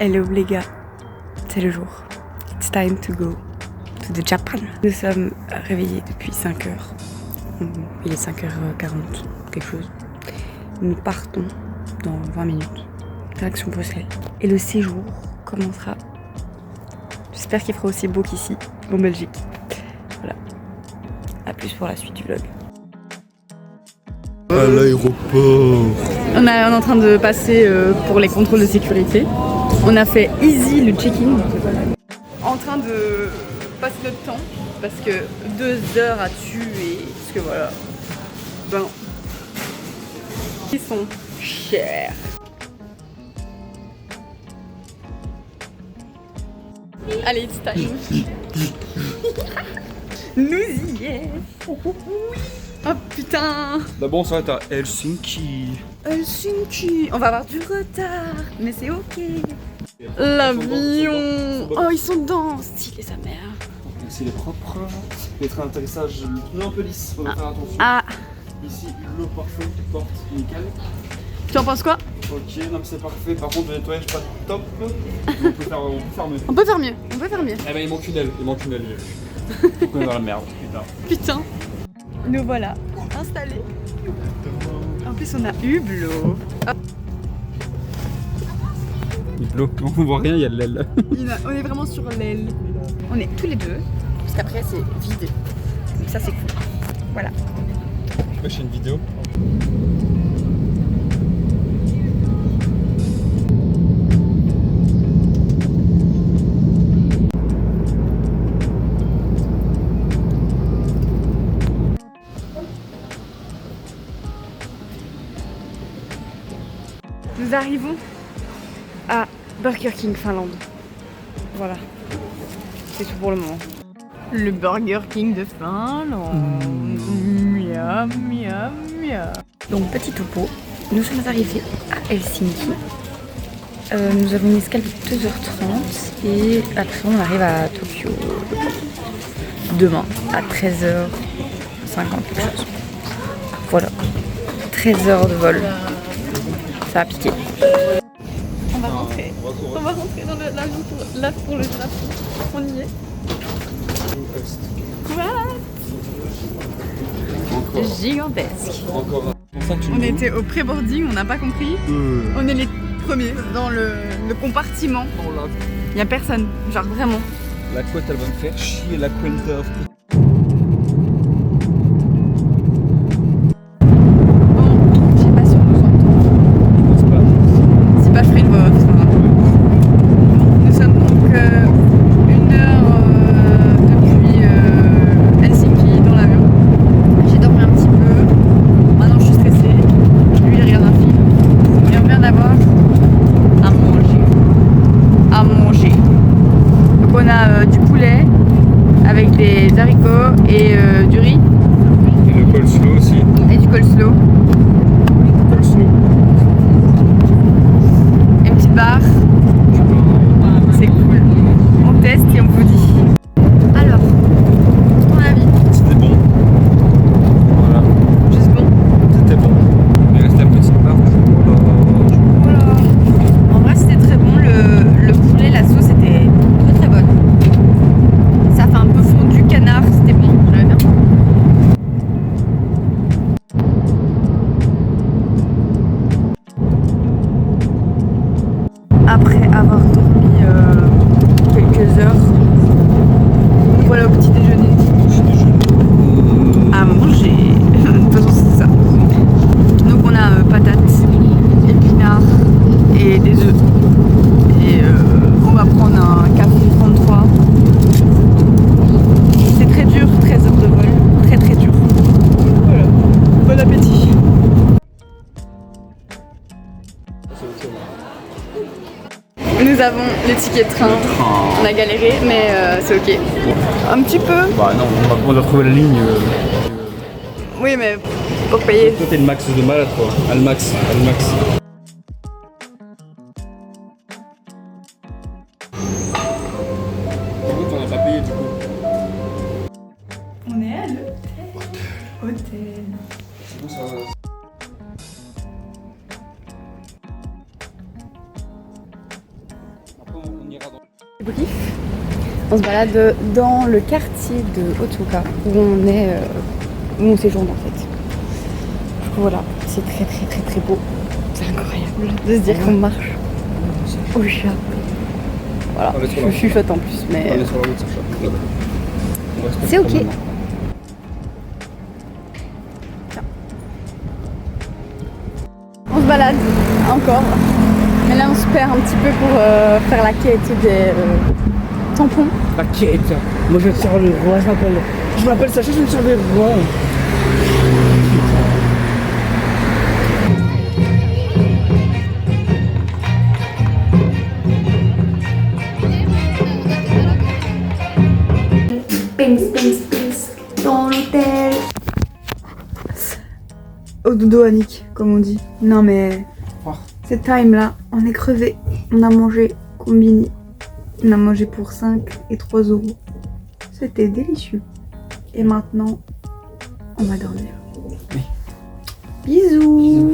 Hello les gars, c'est le jour. It's time to go to the Japan. Nous sommes réveillés depuis 5h. Il est 5h40, quelque chose. Nous partons dans 20 minutes. Direction Bruxelles. Et le séjour commencera. J'espère qu'il fera aussi beau qu'ici, en Belgique. Voilà. A plus pour la suite du vlog. À l'aéroport. On est en train de passer pour les contrôles de sécurité. On a fait easy le check-in. En train de passer notre temps parce que 2 heures à tuer. Parce que voilà. Ben. Ils sont chers. Allez, it's time. Nous y est. Oh putain. D'abord on s'arrête à Helsinki. Helsinki. On va avoir du retard, mais c'est ok. L'avion. Oh, ils sont dedans. Stylé sa mère. Ici il est propre. Les trains d'atterrissage, le pneu un peu lisse, faut faire attention. Ah. Ici le parfum, porte nickel. Tu en penses quoi? Ok, non mais c'est parfait. Par contre le nettoyage pas top. On peut faire mieux. On peut faire mieux. On peut faire mieux. Eh ben il manque une aile, On est dans la merde, putain. Putain. Nous voilà installés. En plus on a Hublot. Hublot, on voit rien, il y a de l'aile. On est vraiment sur l'aile. On est tous les deux. Parce qu'après c'est vide. Donc ça c'est cool. Voilà. Je fais une vidéo. Nous arrivons à Burger King Finlande. Voilà. C'est tout pour le moment. Le Burger King de Finlande. Miam, miam, miam. Donc petit topo, nous sommes arrivés à Helsinki. Nous avons une escale de 2h30 et après on arrive à Tokyo demain à 13h50 quelque chose. Voilà. 13 heures de vol. Ça a piqué. On va rentrer. On va rentrer dans l'avion pour le drapeau. On y est. Quoi? Gigantesque. Encore On était au pré-boarding, on n'a pas compris. On est les premiers dans le compartiment. Il n'y a personne, genre vraiment. La couette elle va me faire chier, la couette. Après avoir dormi quelques heures, nous voilà au petit déjeuner. À manger. De toute façon c'est ça. Donc on a patates, épinards et des œufs. Et on va prendre un café 33. C'est très dur, 13 heures de vol. Très très dur. Voilà. Bon appétit. Nous avons le ticket de train. On a galéré, mais c'est ok. Un petit peu. Bah non, on va trouver la ligne. Oui, mais pour payer. Toi t'es le max de malade quoi. Al max. On n'a pas payé du coup. On est à l'hôtel. Hôtel. C'est bon ça. débrief. On se balade dans le quartier de Otsuka où on est, où on séjourne en fait. Du coup voilà, c'est très beau. C'est incroyable de se dire qu'on marche au Japon. Voilà, je suis chuchote en plus, mais On est sur la route, Sacha. Là-bas. On reste c'est ok. maintenant. On se balade encore, mais là on se perd un petit peu pour faire la quête des tampons. La quête. Moi je vais te faire le roi, je m'appelle Sacha, je vais te faire le roi. Dans l'hôtel. Au dodo Annick, comme on dit. Non mais cette time là, on est crevé. On a mangé combini. On a mangé pour 5 et 3 €. C'était délicieux. Et maintenant, on va dormir. Oui. Bisous.